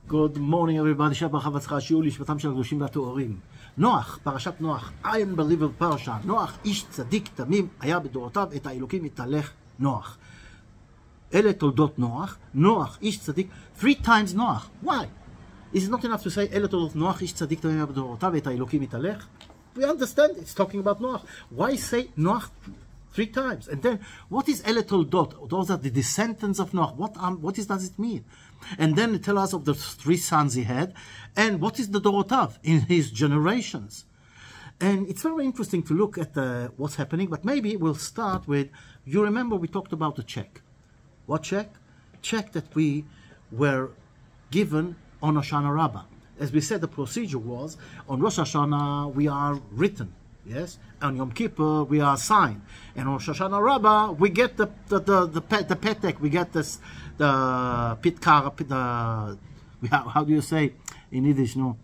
Good morning everybody, שבת חבצך, שיעור לשבטם של הקדושים והטהורים. נוח, פרשת נוח, unbelievable פרשה. נוח, איש צדיק תמים, היה בדורותיו, את האלוקים יתהלך נוח. אלה תולדות נוח. נוח, איש צדיק, 3 times נוח. Why? Is it not enough to say, אלה תולדות נוח, איש צדיק תמים, היה בדורותיו, את האלוקים יתהלך? We understand, it's talking about נוח. Why say נוח 3 times? And then, what is אלה תולדות? Those are the descendants of Noach. Does it mean? And then it tells us of the 3 sons he had, and what is the Dorotav in his generations. And it's very interesting to look at what's happening, but maybe we'll start with, you remember we talked about the check. What check? Check that we were given on Rosh Hashanah Rabbah. As we said, the procedure was, on Rosh Hashanah we are written, yes? On Yom Kippur we are signed. And on Rosh Hashanah Rabbah we get the petek, we get this, the pitkar, how do you say in Yiddish, no?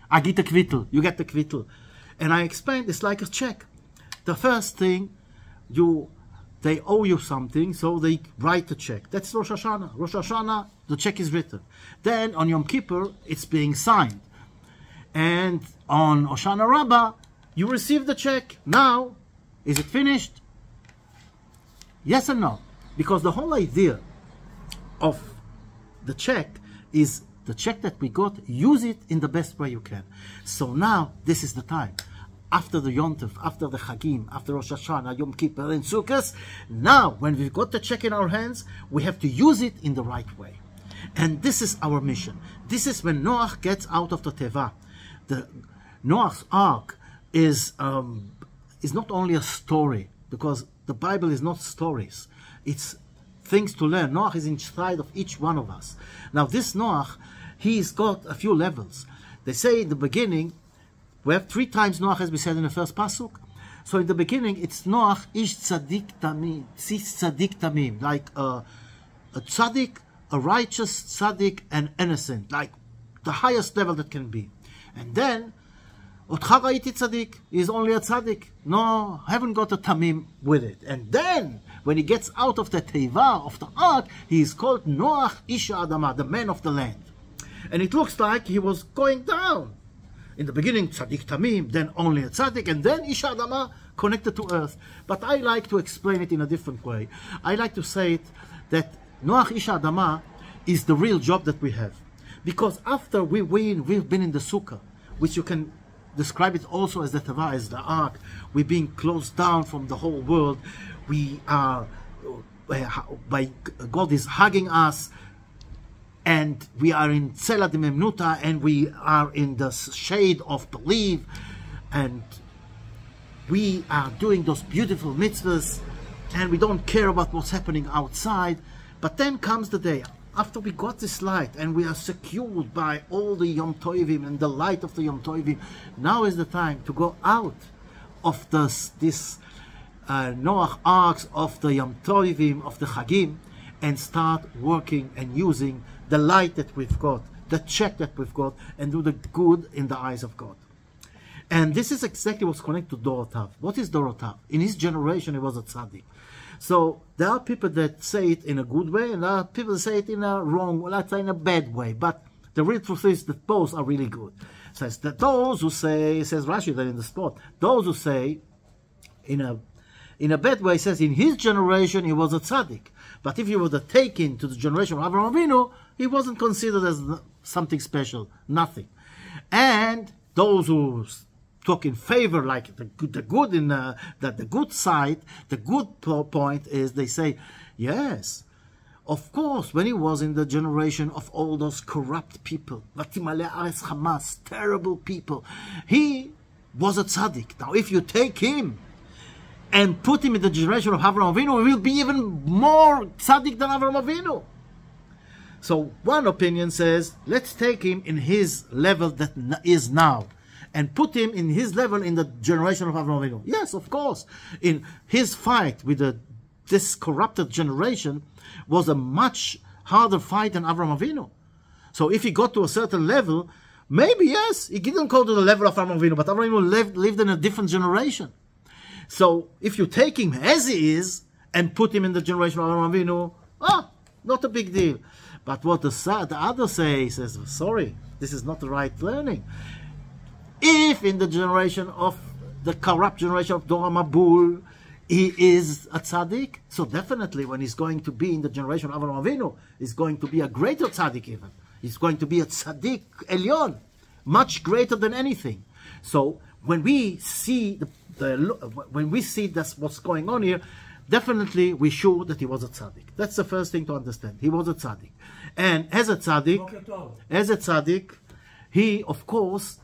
I get the kvittel, you get the kvittel. And I explained it's like a check. The first thing, they owe you something, so they write the check. That's Rosh Hashanah. Rosh Hashanah, the check is written. Then on Yom Kippur, it's being signed. And on Hoshana Rabbah, you receive the check. Now, is it finished? Yes and no. Because the whole idea of the check is the check that we got, use it in the best way you can. So now, this is the time. After the Yom Tov, after the Chagim, after Rosh Hashanah, Yom Kippur, and Sukkot, now, when we've got the check in our hands, we have to use it in the right way. And this is our mission. This is when Noach gets out of the Teva. The Noach's Ark is not only a story, because the Bible is not stories. It's things to learn. Noach is inside of each one of us. Now this Noach, he's got a few levels. They say in the beginning, we have 3 times Noach, as we said in the first pasuk. So in the beginning, it's Noach ish tzadik tamim, like a tzaddik, a righteous tzaddik, and innocent, like the highest level that can be. And then, Otcha ra'iti tzaddik, is only a tzaddik. No, haven't got a tamim with it. And then, when he gets out of the teva, of the ark, he is called Noach ish adama, the man of the land. And it looks like he was going down. In the beginning, tzaddik tamim, then only a tzaddik, and then ish adama, connected to earth. But I like to explain it in a different way. I like to say it that Noach ish adama is the real job that we have. Because after we've been in the sukkah, which you can describe it also as the teva, as the ark, we're being closed down from the whole world. We are, God is hugging us, and we are in Tzela de Memnuta, and we are in the shade of belief, and we are doing those beautiful mitzvahs, and we don't care about what's happening outside. But then comes the day, after we got this light, and we are secured by all the Yom Tovim and the light of the Yom Tovim, now is the time to go out of this Noach arcs of the Yom Tovim, of the Chagim, and start working and using the light that we've got, the check that we've got, and do the good in the eyes of God. And this is exactly what's connected to Dorotav. What is Dorotav? In his generation, he was a tzaddik. So there are people that say it in a good way, and there are people that say it in a wrong, let's say in a bad way. But the real truth is that both are really good. Says that those who say, says Rashi there in the spot, those who say in a bad way, says in his generation he was a tzaddik. But if you were to take into the generation of Avraham Avinu, he wasn't considered as something special, nothing. And those who talk in favor, like the good in the good side, the good point is they say, yes, of course, when he was in the generation of all those corrupt people, terrible people, he was a tzaddik. Now, if you take him and put him in the generation of Avraham Avinu, he will be even more tzaddik than Avraham Avinu. So one opinion says, let's take him in his level that is now, and put him in his level in the generation of Avraham Avinu. Yes, of course. In his fight with this corrupted generation was a much harder fight than Avraham Avinu. So if he got to a certain level, maybe yes, he didn't go to the level of Avraham Avinu, but Avraham Avinu lived in a different generation. So if you take him as he is and put him in the generation of Avraham Avinu, not a big deal. But what the other says, sorry, this is not the right learning. If in the generation of the corrupt generation of Dora Mabul, he is a tzaddik, so definitely when he's going to be in the generation of Avraham Avinu, he's going to be a greater tzaddik even. He's going to be a tzaddik elyon, much greater than anything. So when we see when we see that's what's going on here, definitely we're sure that he was a tzaddik. That's the first thing to understand. He was a tzaddik, and as a tzaddik, he of course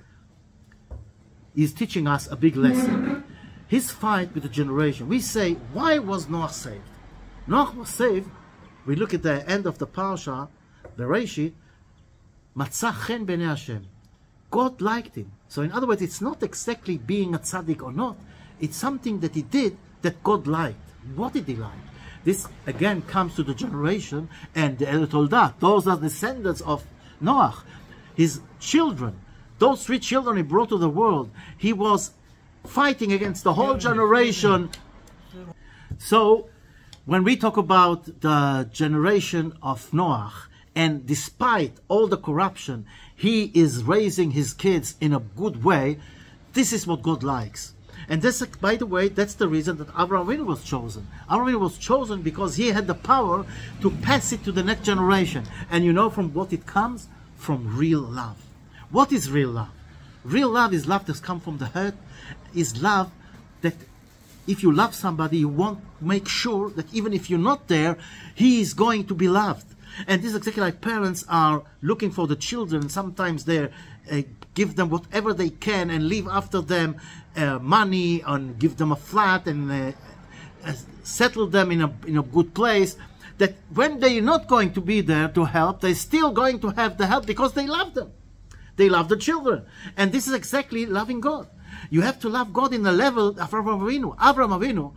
is teaching us a big lesson. His fight with the generation. We say, why was Noach saved? Noach was saved. We look at the end of the parasha, the Bereshit, Matzah chen b'nei Hashem. God liked him. So in other words, it's not exactly being a tzaddik or not. It's something that he did that God liked. What did he like? This again comes to the generation and the Elul Toldah. Those are descendants of Noach. His children, those 3 children he brought to the world, he was fighting against the whole generation. So when we talk about the generation of Noach, and despite all the corruption, he is raising his kids in a good way, this is what God likes. And this, by the way, that's the reason that Avraham Avinu was chosen. Avraham Avinu was chosen because he had the power to pass it to the next generation. And you know from what it comes? From real love. What is real love? Real love is love that's come from the heart, is love that if you love somebody, you want to make sure that even if you're not there, he is going to be loved. And this is exactly like parents are looking for the children. Sometimes they give them whatever they can and leave after them money and give them a flat and settle them in a good place. That when they're not going to be there to help, they're still going to have the help because they love them. They love the children. And this is exactly loving God. You have to love God in the level of Avraham Avinu. Avraham Avinu,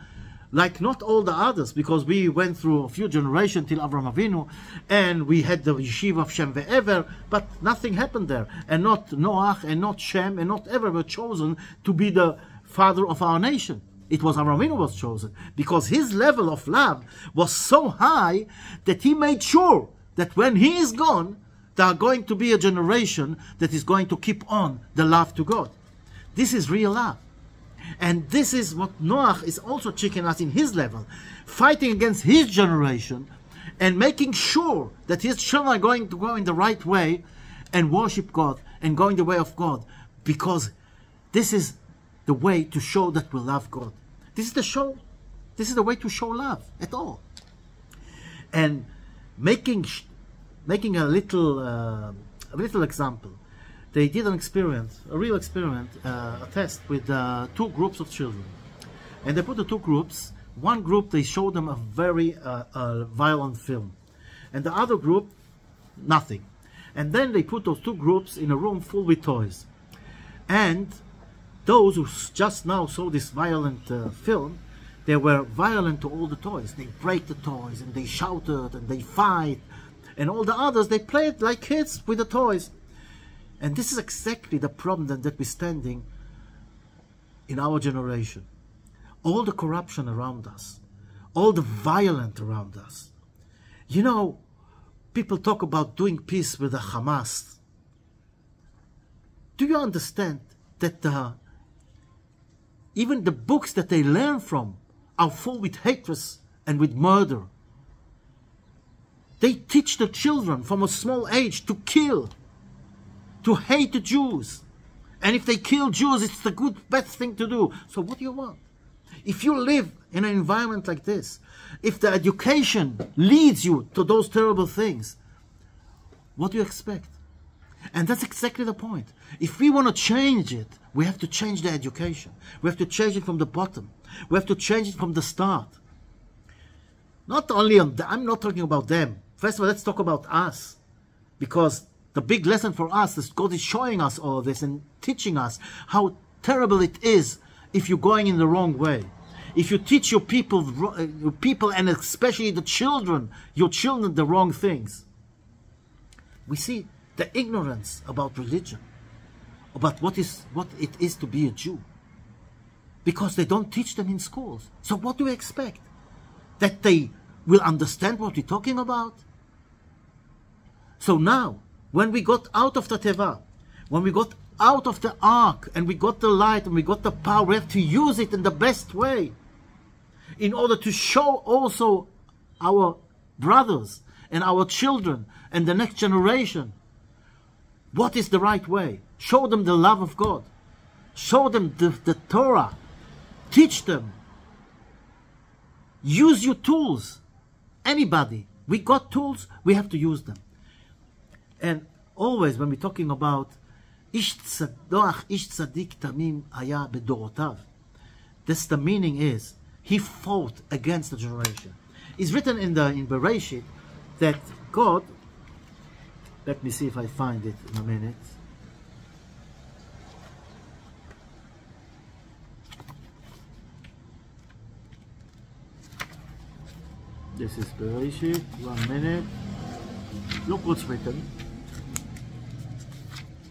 like not all the others, because we went through a few generations till Avraham Avinu, and we had the yeshiva of Shem ve'ever, but nothing happened there. And not Noach, and not Shem, and not ever were chosen to be the father of our nation. It was Avraham Avinu was chosen, because his level of love was so high that he made sure that when he is gone, there are going to be a generation that is going to keep on the love to God. This is real love. And this is what Noach is also teaching us in his level, fighting against his generation and making sure that his children are going to go in the right way and worship God and go in the way of God, because this is the way to show that we love God. This is the way to show love at all. And making a little example. They did an experiment, a real experiment, a test with 2 groups of children. And they put the 2 groups. One group, they showed them a very violent film. And the other group, nothing. And then they put those 2 groups in a room full with toys. And those who just now saw this violent film, they were violent to all the toys. They break the toys, and they shouted, and they fight. And all the others, they played like kids with the toys. And this is exactly the problem that we're standing in our generation. All the corruption around us, all the violence around us. You know, people talk about doing peace with the Hamas. Do you understand that even the books that they learn from are full with hatred and with murder? They teach the children from a small age to kill, to hate the Jews. And if they kill Jews, it's the best thing to do. So what do you want? If you live in an environment like this, if the education leads you to those terrible things, what do you expect? And that's exactly the point. If we want to change it, we have to change the education. We have to change it from the bottom. We have to change it from the start. Not only I'm not talking about them. First of all, let's talk about us. Because the big lesson for us is God is showing us all of this and teaching us how terrible it is if you're going in the wrong way. If you teach your people and especially the children, your children, the wrong things. We see the ignorance about religion, about what it is to be a Jew. Because they don't teach them in schools. So what do we expect? That they will understand what we're talking about? So now, when we got out of the teva, when we got out of the ark, and we got the light, and we got the power, we have to use it in the best way, in order to show also our brothers and our children and the next generation what is the right way. Show them the love of God. Show them the Torah. Teach them. Use your tools. Anybody. We got tools, we have to use them. And always when we're talking about Noach ish tzadik tamim haya bedorotav, this the meaning is, he fought against the generation. It's written in Bereshit that God, let me see if I find it in a minute. This is Bereshit, 1 minute. Look what's written.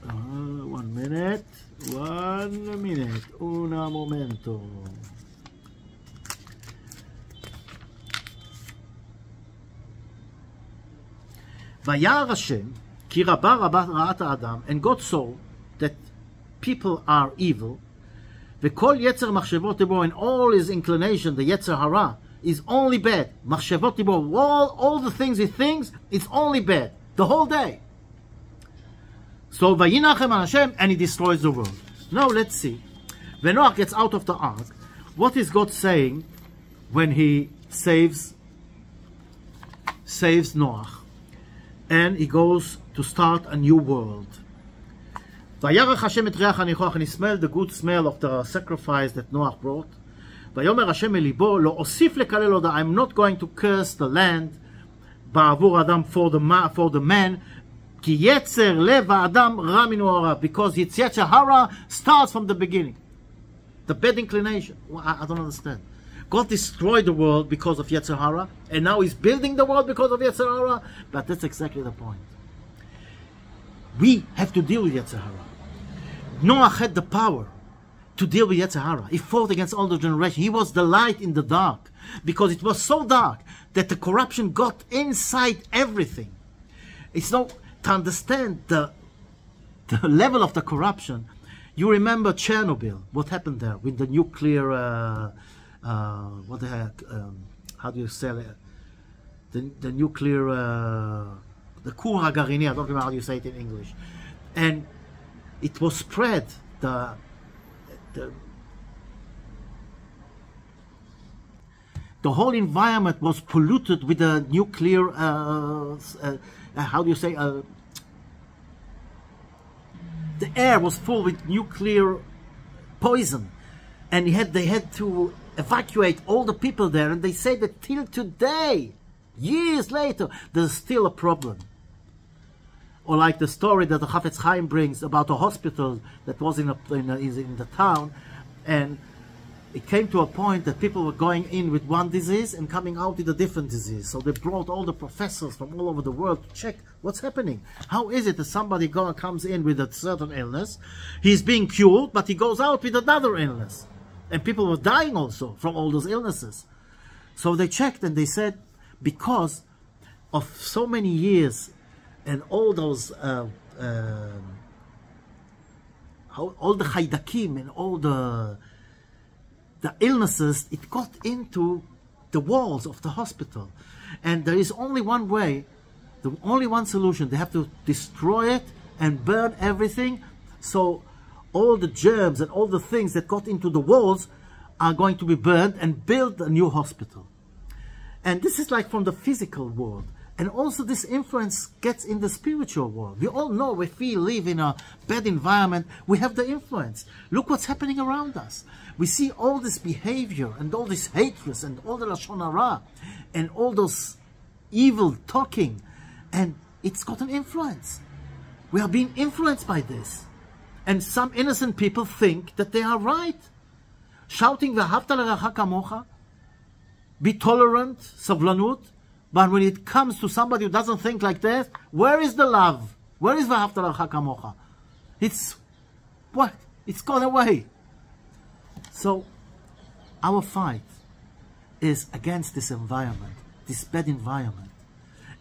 1 minute. 1 minute. Una momento. Vayar Hashem, ki rabba ra'at ha'adam, and God saw that people are evil, v'kol yetzer machshavot libo, and all his inclination, the yetzer hara, is only bad. Machshavot libo, all the things he thinks, it's only bad, the whole day. So vayinachem al Hashem, and he destroys the world. Now let's see. When Noach gets out of the ark, what is God saying when he saves Noach? And he goes to start a new world. Vayarach Hashem et reach hanichoach, and he smelled the good smell of the sacrifice that Noach brought. Vayomer Hashem el libo, lo osif lekalel oda, I'm not going to curse the land ba'avur adam, for the man, ki yetzer lev ha'adam ra minu hara, because its yetzer hara starts from the beginning. The bad inclination. Well, I don't understand. God destroyed the world because of Yetzer Hara, and now he's building the world because of Yetzer Hara. But that's exactly the point. We have to deal with Yetzer Hara. Noach had the power to deal with Yetzer Hara. He fought against all the generation. He was the light in the dark, because it was so dark that the corruption got inside everything. It's not to understand the level of the corruption. You remember Chernobyl, what happened there with the nuclear... what the heck? How do you sell it? The nuclear, the kur hagarini. I don't remember how you say it in English. And it was spread. The whole environment was polluted with the nuclear. How do you say? The air was full with nuclear poison, and they had to evacuate all the people there, and they say that till today, years later, there's still a problem. Or like the story that the Chafetz Chaim brings about a hospital that was in the town, and it came to a point that people were going in with one disease and coming out with a different disease. So they brought all the professors from all over the world to check what's happening. How is it that somebody comes in with a certain illness, he's being cured, but he goes out with another illness? And people were dying also from all those illnesses. So they checked, and they said, because of so many years and all those, all the chaydakim and all the illnesses, it got into the walls of the hospital. And there is only one way, only one solution. They have to destroy it and burn everything. So all the germs and all the things that got into the walls are going to be burned, and build a new hospital. And this is like from the physical world. And also this influence gets in the spiritual world. We all know if we live in a bad environment, we have the influence. Look what's happening around us. We see all this behavior and all this hatred and all the Lashon Hara and all those evil talking. And it's got an influence. We are being influenced by this. And some innocent people think that they are right. Shouting, V'ahavta l'reacha kamocha, be tolerant, savlanut. But when it comes to somebody who doesn't think like that, where is the love? Where is V'ahavta l'reacha kamocha? It's what? It's gone away. So our fight is against this environment, this bad environment.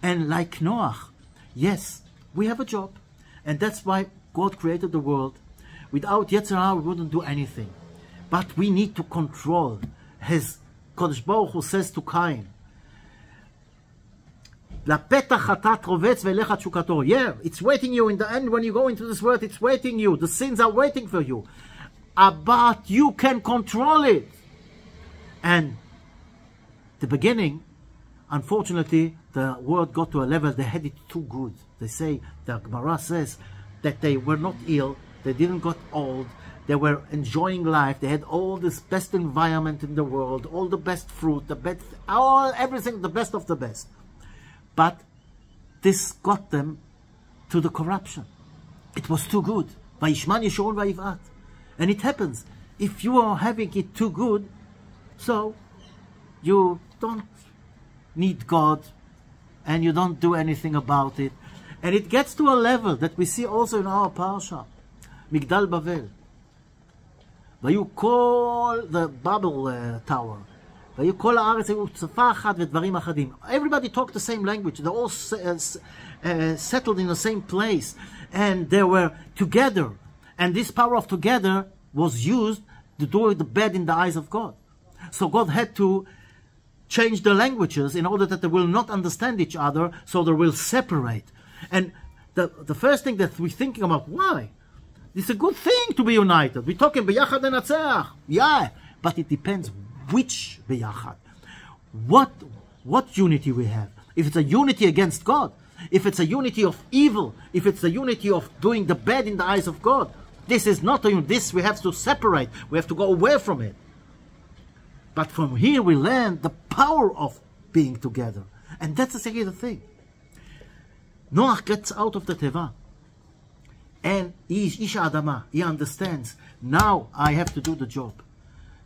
And like Noach, Yes, we have a job. And that's why God created the world. Without Yetzer Hara, we wouldn't do anything. But we need to control. As Kodesh Baruch Hu says to Cain, לפתח חטאת רובץ ואליך תשוקתו. Yeah, it's waiting you in the end. When you go into this world, it's waiting you. The sins are waiting for you. But you can control it. And the beginning, unfortunately, the world got to a level they had it too good. They say, the Gemara says, that they were not ill, they didn't got old, they were enjoying life, they had all this best environment in the world, all the best fruit, the best, everything, the best of the best. But this got them to the corruption. It was too good. Vayishman Yeshurun Vayivat. And it happens. If you are having it too good, so you don't need God and you don't do anything about it. And it gets to a level that we see also in our parasha, Migdal Bavel. Vayu kol the Babel tower. Vayu kol haaretz hayu tzapa achat v'dvarim achadim. Everybody talked the same language. They all settled in the same place, and they were together. And this power of together was used to do the bad in the eyes of God. So God had to change the languages in order that they will not understand each other, so they will separate. And the first thing that we're thinking about, why? It's a good thing to be united. We're talking biyachad nenatzeach. Yeah, but it depends which biyachad. What unity we have. If it's a unity against God, if it's a unity of evil, if it's a unity of doing the bad in the eyes of God, this is not a unity. This we have to separate. We have to go away from it. But from here we learn the power of being together. And that's exactly the thing. Noach gets out of the teva. And he is Ish Adama. He understands. Now I have to do the job.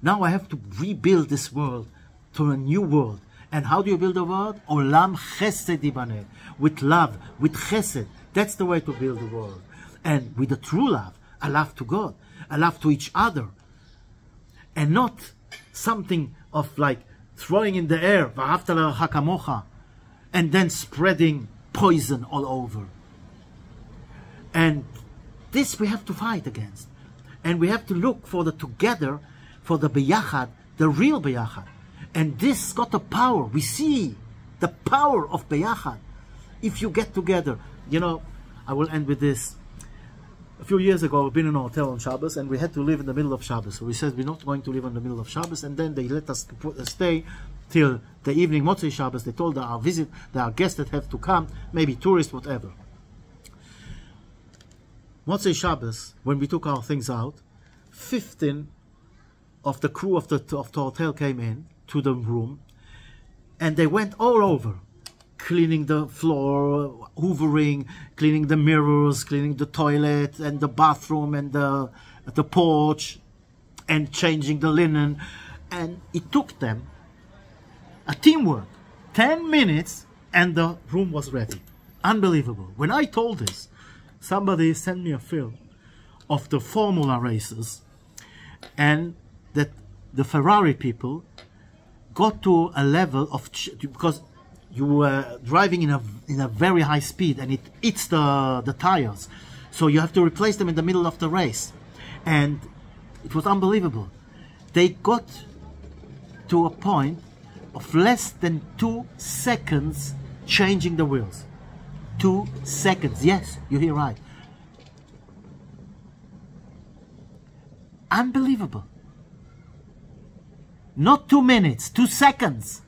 Now I have to rebuild this world to a new world. And how do you build a world? Olam chesed yibaneh. With love, with chesed. That's the way to build the world. And with a true love. A love to God. A love to each other. And not something of like throwing in the air, v'ahavta l'recha kamocha, and then spreading poison all over. And this we have to fight against. And we have to look for the together, for the biyachad, the real biyachad. And this got the power. We see the power of biyachad. If you get together, you know, I will end with this. A few years ago, we've been in a hotel on Shabbos, and we had to live in the middle of Shabbos. So we said we're not going to live in the middle of Shabbos, and then they let us stay till the evening, Motzei Shabbos. They told our guests that have to come, maybe tourists, whatever. Motzei Shabbos, when we took our things out, 15 of the crew of the hotel came in to the room, and they went all over, cleaning the floor, hoovering, cleaning the mirrors, cleaning the toilet and the bathroom and the porch, and changing the linen. And it took them a teamwork, 10 minutes, and the room was ready. Unbelievable. When I told this, somebody sent me a film of the Formula races, and that the Ferrari people got to a level of, because you were driving in a very high speed, and it eats the tires, so you have to replace them in the middle of the race. And it was unbelievable. They got to a point of less than 2 seconds changing the wheels. 2 seconds. Yes, you hear right. Unbelievable. Not 2 minutes, 2 seconds.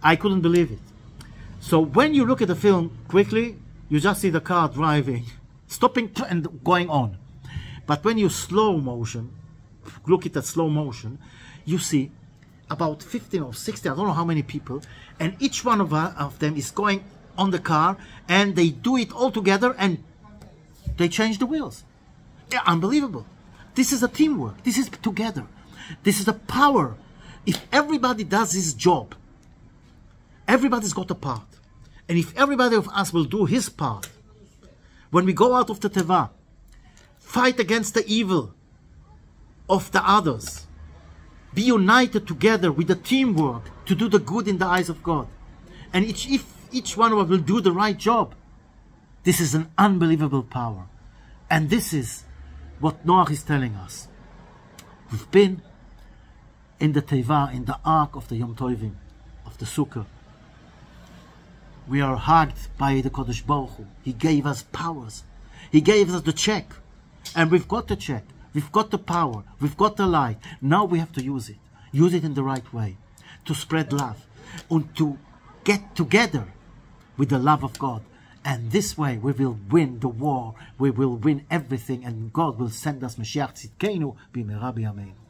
I couldn't believe it. So when you look at the film quickly, you just see the car driving, stopping and going on. But when you slow motion, look at slow motion, you see about 15 or 60, I don't know how many people, and each one of them is going on the car, and they do it all together, and they change the wheels. Yeah, unbelievable. This is a teamwork. This is together. This is the power. If everybody does his job, everybody's got a part. And if everybody of us will do his part, when we go out of the teva, fight against the evil of the others, be united together with the teamwork to do the good in the eyes of God. And if each one of us will do the right job, This is an unbelievable power. And this is what Noach is telling us. We've been in the Teva, in the Ark of the Yom Tovim, of the Sukkah. We are hugged by the Kodesh Baruch Hu. He gave us powers. He gave us the check. And we've got the check. We've got the power. We've got the light. Now we have to use it. Use it in the right way. To spread love. And to get together with the love of God. And this way we will win the war. We will win everything. And God will send us Mashiach Tzidkenu b'mehera b'yameinu.